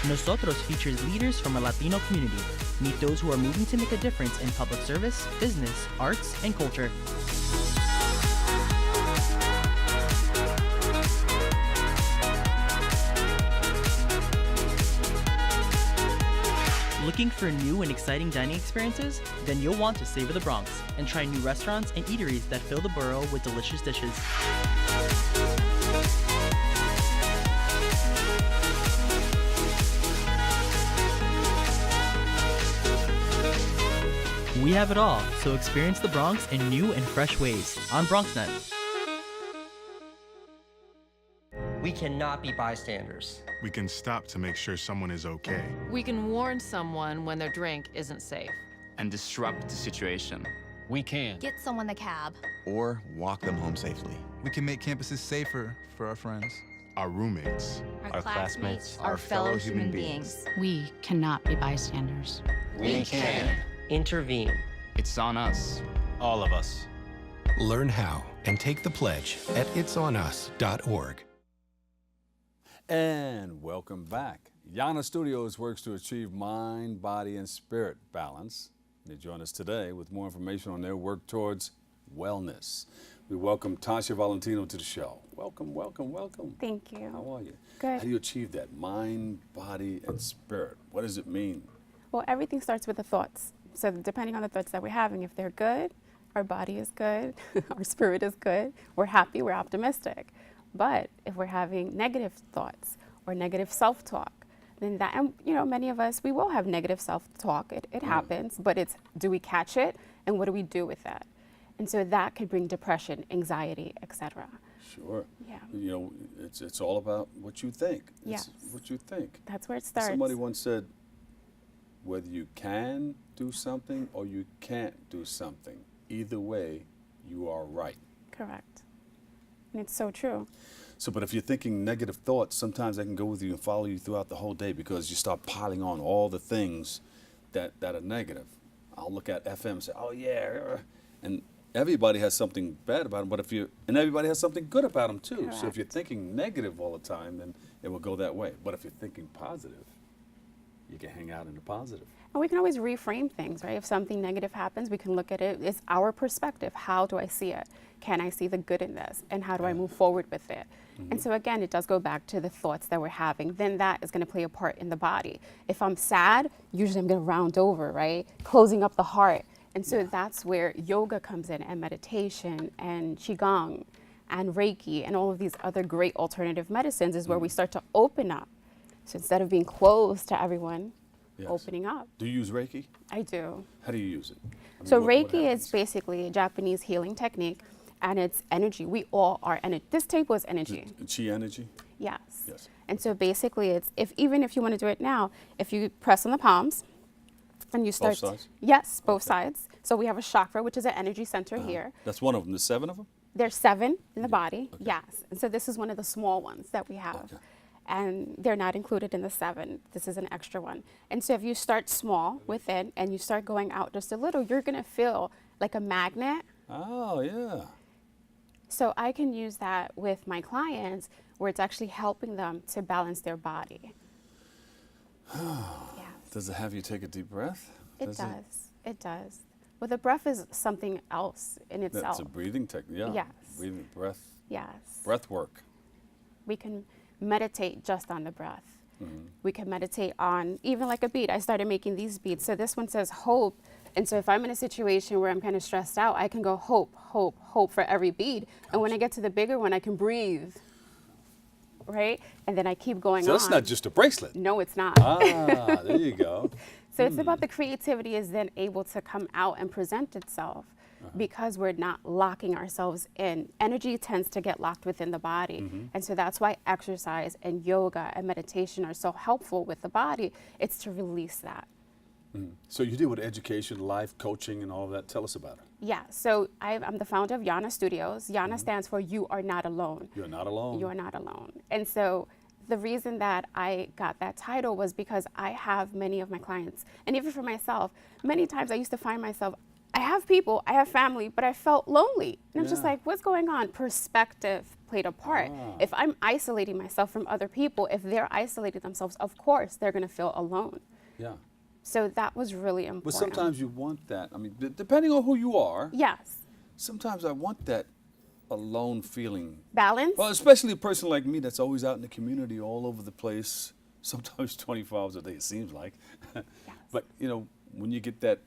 Nosotros features leaders from a Latino community. Meet those who are moving to make a difference in public service, business, arts, and culture. Looking for new and exciting dining experiences? Then you'll want to savor the Bronx and try new restaurants and eateries that fill the borough with delicious dishes. We have it all, so experience the Bronx in new and fresh ways on BronxNet. We cannot be bystanders. We can stop to make sure someone is okay. We can warn someone when their drink isn't safe. And disrupt the situation. We can. Get someone the cab. Or walk them home safely. We can make campuses safer for our friends, our roommates, our classmates, our fellow human beings. We cannot be bystanders. We can intervene. It's on us. All of us. Learn how and take the pledge at itsonus.org. And welcome back. Yana Studios works to achieve mind, body, and spirit balance. They join us today with more information on their work towards wellness. We welcome Tasha Valentino to the show. Welcome, welcome, welcome. Thank you. How are you? Good. How do you achieve that mind, body, and spirit? What does it mean? Well, everything starts with the thoughts. So depending on the thoughts that we're having, if they're good, our body is good, our spirit is good, we're happy, we're optimistic. But if we're having negative thoughts or negative self-talk, then that, and many of us, we will have negative self-talk. It happens, but it's, do we catch it, and what do we do with that? And so that could bring depression, anxiety, etc. Sure. Yeah. It's all about what you think. Yes. It's what you think. That's where it starts. Somebody once said, whether you can do something or you can't do something, either way, you are right. Correct. And it's so true. So, but if you're thinking negative thoughts, sometimes they can go with you and follow you throughout the whole day because you start piling on all the things that are negative. I'll look at FM and say, oh yeah, and everybody has something bad about them, and everybody has something good about them too. Correct. So if you're thinking negative all the time, then it will go that way. But if you're thinking positive, you can hang out in the positive. And we can always reframe things, right? If something negative happens, we can look at it. It's our perspective. How do I see it? Can I see the good in this? And how do I move forward with it? And so again, it does go back to the thoughts that we're having. Then that is going to play a part in the body. If I'm sad, usually I'm going to round over, right? Closing up the heart. And so that's where yoga comes in, and meditation, and qigong, and Reiki, and all of these other great alternative medicines is where we start to open up. So instead of being closed to everyone, opening up. Do you use Reiki? I do. How do you use it? So Reiki is basically a Japanese healing technique, and it's energy. We all are energy. This table is energy. Chi energy? Yes. Yes. And so basically it's, even if you want to do it now, if you press on the palms and you start. Both sides? Yes, both sides. So we have a chakra, which is an energy center here. That's one of them. There's 7 of them? There's 7 in the body, yes. And so this is one of the small ones that we have. And they're not included in the 7. This is an extra one. And so if you start small with it and you start going out just a little, you're going to feel like a magnet. Oh, yeah. So I can use that with my clients where it's actually helping them to balance their body. Does it have you take a deep breath? It does. It does. Well, the breath is something else in itself. That's a breathing technique. Yeah. Yes. Breathing, breath. Yes. Breath work. We can meditate just on the breath. We can meditate on even like a bead. I started making these beads. So this one says hope. And so if I'm in a situation where I'm kind of stressed out, I can go hope, hope, hope for every bead. And when I get to the bigger one, I can breathe. Right? And then I keep going on. So that's not just a bracelet. No, it's not. Ah, there you go. So it's about the creativity is then able to come out and present itself because we're not locking ourselves in. Energy tends to get locked within the body. And so that's why exercise and yoga and meditation are so helpful with the body. It's to release that. So you deal with education, life coaching, and all of that. Tell us about it. Yeah, so I'm the founder of Yana Studios. Yana stands for You Are Not Alone. You're not alone. You are not alone. And so the reason that I got that title was because I have many of my clients, and even for myself, many times I used to find myself, I have people, I have family, but I felt lonely. And I'm just like, what's going on? Perspective played a part. If I'm isolating myself from other people, if they're isolating themselves, of course, they're going to feel alone. Yeah. So that was really important. But sometimes you want that. I mean, depending on who you are. Yes. Sometimes I want that alone feeling. Balance? Well, especially a person like me that's always out in the community all over the place, sometimes 24 hours a day, it seems like. But, you know, when you get that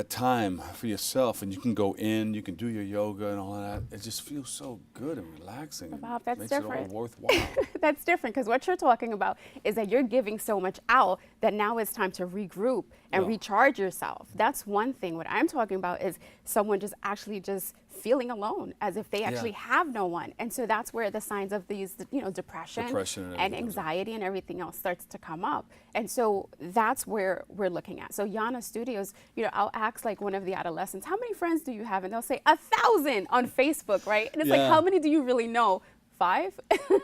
time for yourself and you can go in, you can do your yoga and all of that, it just feels so good and relaxing. Wow, that's makes different. It all worthwhile. That's different because what you're talking about is that you're giving so much out that now it's time to regroup and recharge yourself. That's one thing. What I'm talking about is someone just actually just feeling alone, as if they actually have no one. And so that's where the signs of these, depression and anxiety and everything else starts to come up. And so that's where we're looking at. So Yana Studios, I'll ask like one of the adolescents, how many friends do you have? And they'll say 1,000 on Facebook, right? And it's like, how many do you really know? 5? You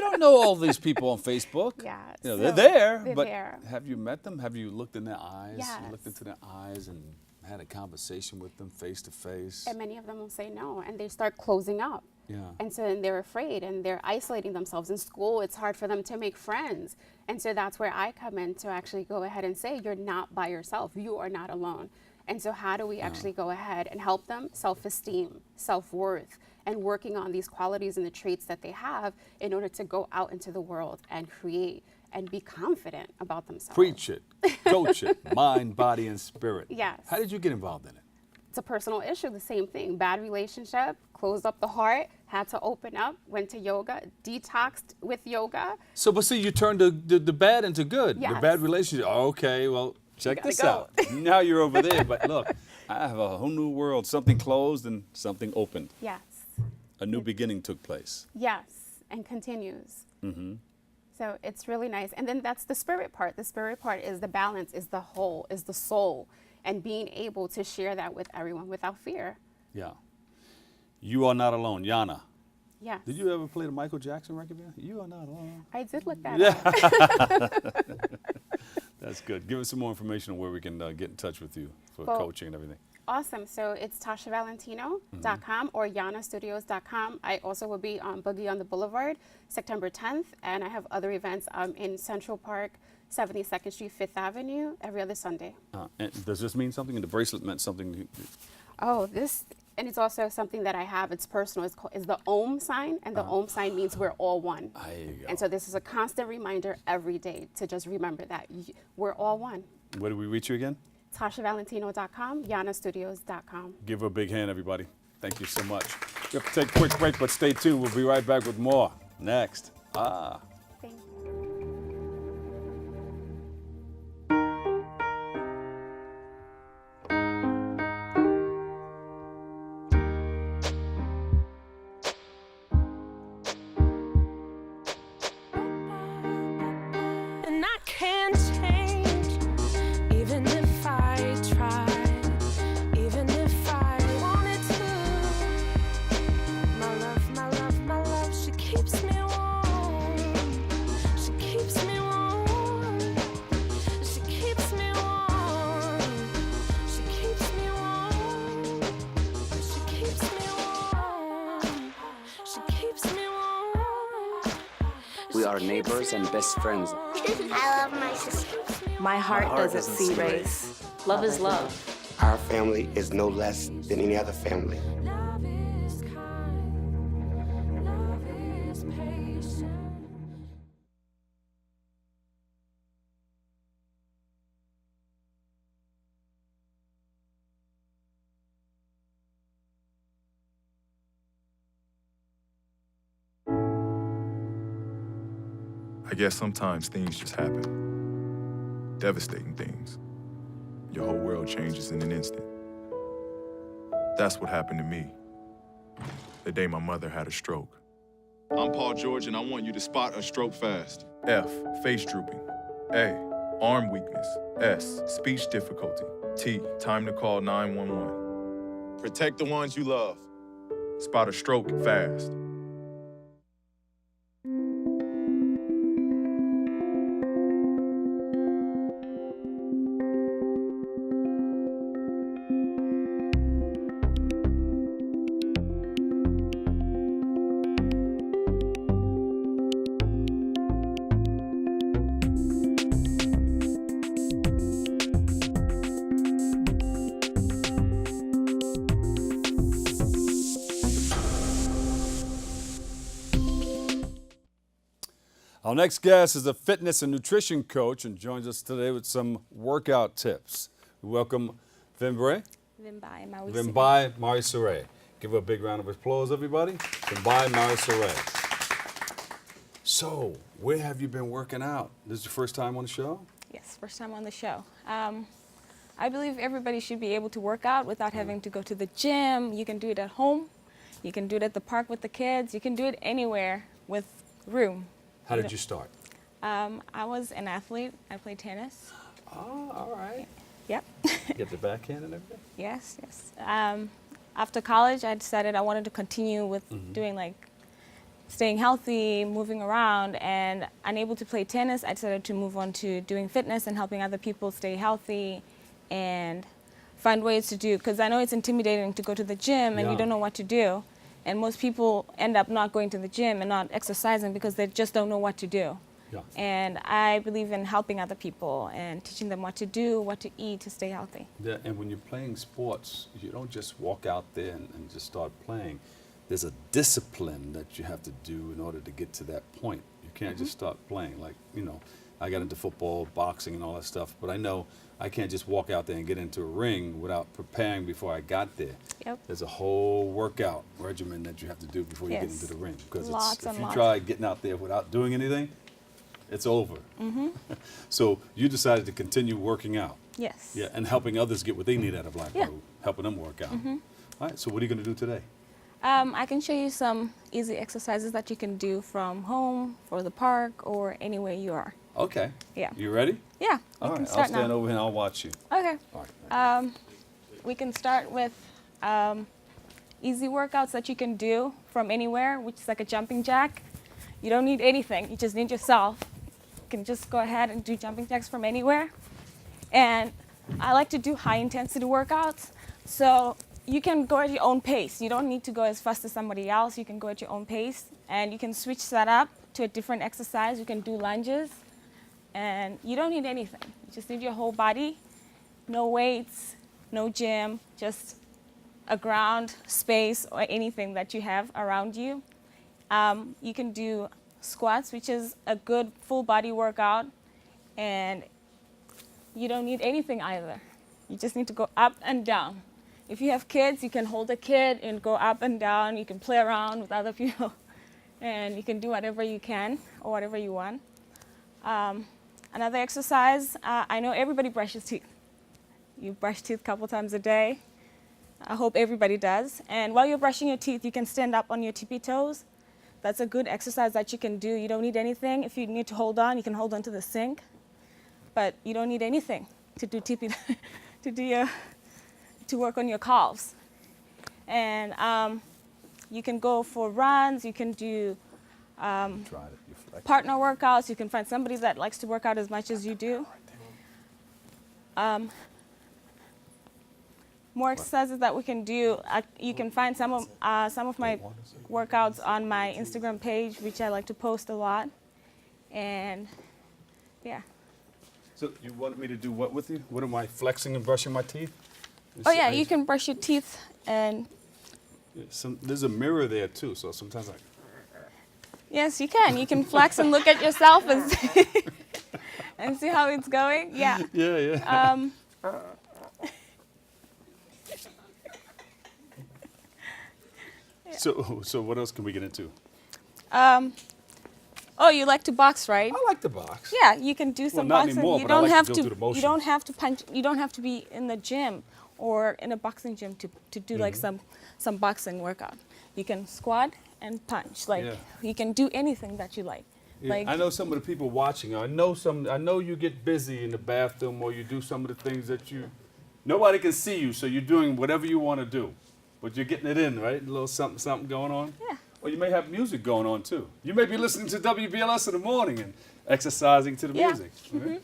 don't know all these people on Facebook. Yeah. They're there, they're but there. have you met them? Have you looked in their eyes? Yes. You looked into their eyes and had a conversation with them face to face? And many of them will say no, and they start closing up. Yeah. And so then they're afraid and they're isolating themselves. In school, it's hard for them to make friends. And so that's where I come in to actually go ahead and say, you're not by yourself. You are not alone. And so how do we actually go ahead and help them? Self-esteem, self-worth, and working on these qualities and the traits that they have in order to go out into the world and create and be confident about themselves. Preach it, coach it, mind, body, and spirit. Yes. How did you get involved in it? It's a personal issue, the same thing. Bad relationship, closed up the heart, had to open up, went to yoga, detoxed with yoga. So, but see, you turned the bad into good. Yes. The bad relationship. Okay, well, check this out. Now you're over there, but look, I have a whole new world. Something closed and something opened. Yes. A new beginning took place. Yes, and continues. Mm-hmm. So it's really nice. And then that's the spirit part. The spirit part is the balance, is the whole, is the soul, and being able to share that with everyone without fear. Yeah. You are not alone, Yana. Yes. Did you ever play the Michael Jackson record? You are not alone. I did look that up. That's good. Give us some more information on where we can get in touch with you for coaching and everything. Awesome. So it's TashaValentino.com or YanaStudios.com. I also will be on Boogie on the Boulevard, September 10th, and I have other events in Central Park, 72nd Street, 5th Avenue, every other Sunday. And does this mean something? And the bracelet meant something? And it's also something that I have. It's personal. It's the Om sign, and the Om sign means we're all one. There you go. And so this is a constant reminder every day to just remember that we're all one. Where do we reach you again? TashaValentino.com, YanaStudios.com. Give her a big hand, everybody. Thank you so much. We have to take a quick break, but stay tuned. We'll be right back with more next. Thank you. And I can't change, even if I tried, even if I wanted to. My love, she keeps me warm. She keeps me warm. She keeps me warm. She keeps me warm. She keeps me warm. She keeps me warm. We are neighbors and best friends. I love my sister. My heart doesn't see race. Love is love. Our family is no less than any other family. Love is kind. Love is patient. I guess sometimes things just happen. Devastating things. Your whole world changes in an instant. That's what happened to me the day my mother had a stroke. I'm Paul George, and I want you to spot a stroke fast. F, face drooping. A, arm weakness. S, speech difficulty. T, time to call 911. Protect the ones you love. Spot a stroke fast. Our next guest is a fitness and nutrition coach and joins us today with some workout tips. We welcome Vimbai Marie-Soray. Give her a big round of applause, everybody. Vimbai Marie-Soray. So, where have you been working out? This is your first time on the show? Yes, first time on the show. I believe everybody should be able to work out without having to go to the gym. You can do it at home. You can do it at the park with the kids. You can do it anywhere with room. How did you start? I was an athlete. I played tennis. Oh, all right. Yep. Get the backhand and everything? Yes, yes. After college, I decided I wanted to continue with doing like staying healthy, moving around, and unable to play tennis, I decided to move on to doing fitness and helping other people stay healthy and find ways to do, because I know it's intimidating to go to the gym and you don't know what to do. And most people end up not going to the gym and not exercising because they just don't know what to do. Yeah. And I believe in helping other people and teaching them what to do, what to eat to stay healthy. Yeah, and when you're playing sports, you don't just walk out there and just start playing. There's a discipline that you have to do in order to get to that point. You can't just start playing. Like, you know, I got into football, boxing, and all that stuff, but I know I can't just walk out there and get into a ring without preparing before I got there. Yep. There's a whole workout regimen that you have to do before you get into the ring. Because if you lots. try getting out there without doing anything, it's over. So you decided to continue working out. Yes. Yeah, and helping others get what they need out of life, Yeah. helping them work out. All right, so what are you going to do today? I can show you some easy exercises that you can do from home, or the park, or anywhere you are. Okay. Yeah. You ready? Yeah, All right, can I'll start stand now. over here and I'll watch you. Okay. All right. We can start with easy workouts that you can do from anywhere, which is like a jumping jack. You don't need anything, you just need yourself. You can just go ahead and do jumping jacks from anywhere. And I like to do high intensity workouts, so you can go at your own pace. You don't need to go as fast as somebody else. You can go at your own pace, and you can switch that up to a different exercise. You can do lunges, and you don't need anything. You just need your whole body, no weights, no gym, just a ground, space, or anything that you have around you. You can do squats, which is a good full body workout, and you don't need anything either. You just need to go up and down. If you have kids, you can hold a kid and go up and down. You can play around with other people, and you can do whatever you can or whatever you want. Another exercise, I know everybody brushes teeth. You brush teeth a couple times a day. I hope everybody does. And while you're brushing your teeth, you can stand up on your tippy toes. That's a good exercise that you can do. You don't need anything. If you need to hold on, you can hold on to the sink. But you don't need anything to do tippy, to work on your calves. And you can go for runs. You can do partner workouts. You can find somebody that likes to work out as much as you do. More exercises that we can do. You can find some of my workouts on my Instagram page, which I like to post a lot. And yeah. So you wanted me to do what with you? What am I, flexing and brushing my teeth? Oh yeah, you can brush your teeth and... There's a mirror there too, so sometimes I... Yes, you can. You can flex and look at yourself and see, and see how it's going. Yeah. Yeah, yeah. So what else can we get into? Oh, you like to box, right? I like to box. Yeah, you can do some not boxing. anymore, You but I don't like have to go to. through the motions. You don't have to punch. You don't have to be in the gym or in a boxing gym to do like some boxing workout. You can squat and punch. Like you can do anything that you like. Yeah, Like I know some of the people watching. I know you get busy in the bathroom, or you do some of the things that nobody can see you, so you're doing whatever you want to do, but you're getting it in, right? A little something going on. Yeah. Or you may have music going on too. You may be listening to WBLS in the morning and exercising to the music. Right?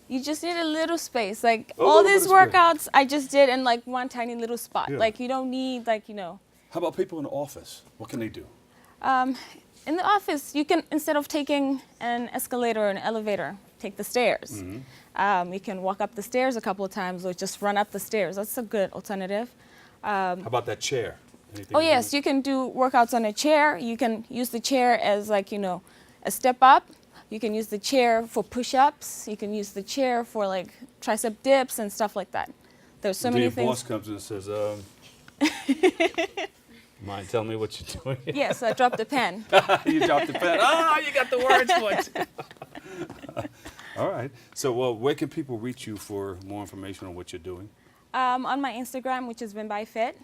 You just need a little space. Like A all little these bit of space. workouts, I just did in like one tiny little spot. Yeah. Like you don't need like How about people in the office? What can they do? In the office, you can, instead of taking an escalator or an elevator, take the stairs. You can walk up the stairs a couple of times or just run up the stairs. That's a good alternative. How about that chair? Anything Oh to yes, do? you can do workouts on a chair. You can use the chair as like, a step up. You can use the chair for push-ups. You can use the chair for like tricep dips and stuff like that. There's so many Your things. boss comes in and says, mind telling me what you're doing? Yes, I dropped the pen. You dropped the pen. Oh, you got the words for it. All right. So, well, where can people reach you for more information on what you're doing? On my Instagram, which is VimByFit,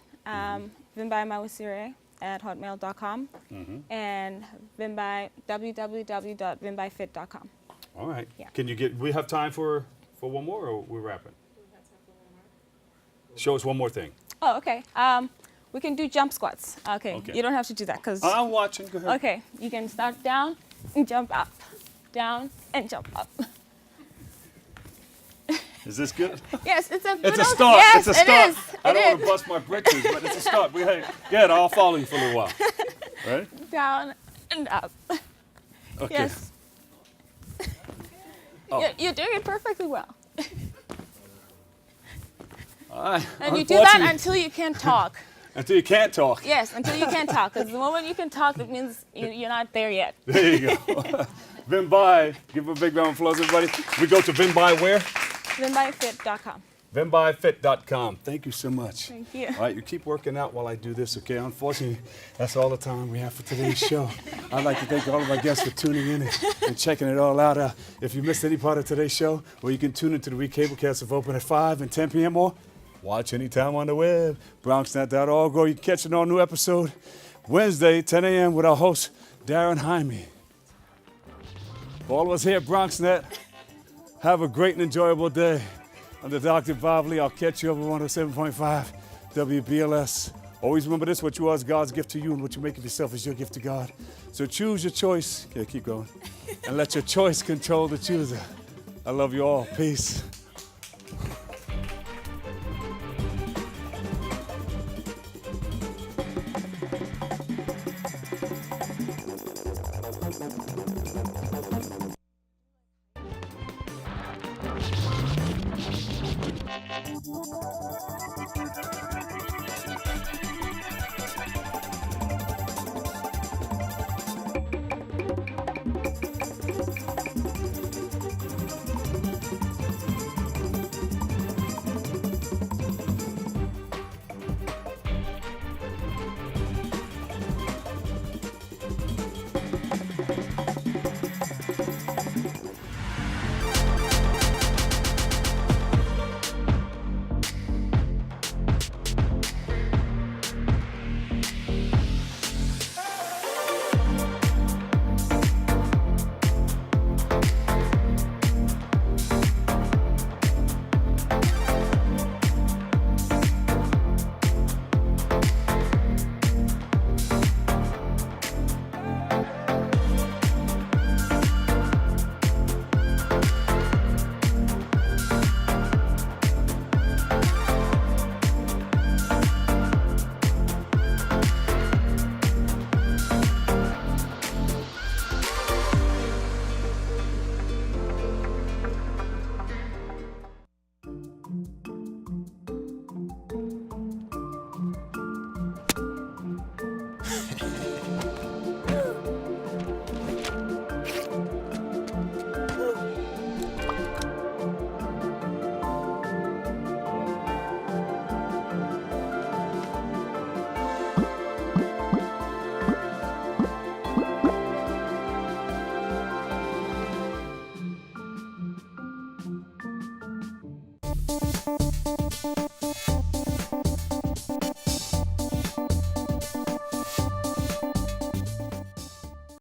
VimByMawasire@hotmail.com, and www.vimbyfit.com. All right. Yeah. Can you we have time for one more, or we're wrapping? Show us one more thing. Oh, okay. We can do jump squats. Okay. You don't have to do that because. I'm watching. Go ahead. Okay. You can start down and jump up, down and jump up. Is this good? Yes, it's a good. It's a start. Yes, it's a start. It is. I don't want to bust my britches, but it's a start. Good. I'll follow you for a little while. Right? Down and up. Okay. Yes. Oh. You're doing it perfectly well. And you do that until you can't talk. Until you can't talk. Yes, until you can't talk. Because the moment you can talk, it means you're not there yet. There you go. Vimby. Give him a big round of applause, everybody. We go to Vimby where? VimByFit.com. VimByFit.com. Thank you so much. Thank you. All right, you keep working out while I do this, okay? Unfortunately, that's all the time we have for today's show. I'd like to thank all of our guests for tuning in and checking it all out. If you missed any part of today's show, well, you can tune into the recablecast of Open at 5 and 10 p.m. or watch anytime on the web, BronxNet.org, or you can catch an all-new episode Wednesday, 10 a.m. with our host, Darren Jaime. For all of us here at BronxNet, have a great and enjoyable day. I'm the Dr. Bob Lee. I'll catch you over 107.5 WBLS. Always remember this: what you are is God's gift to you, and what you make of yourself is your gift to God. So choose your choice. Okay, keep going. And let your choice control the chooser. I love you all. Peace.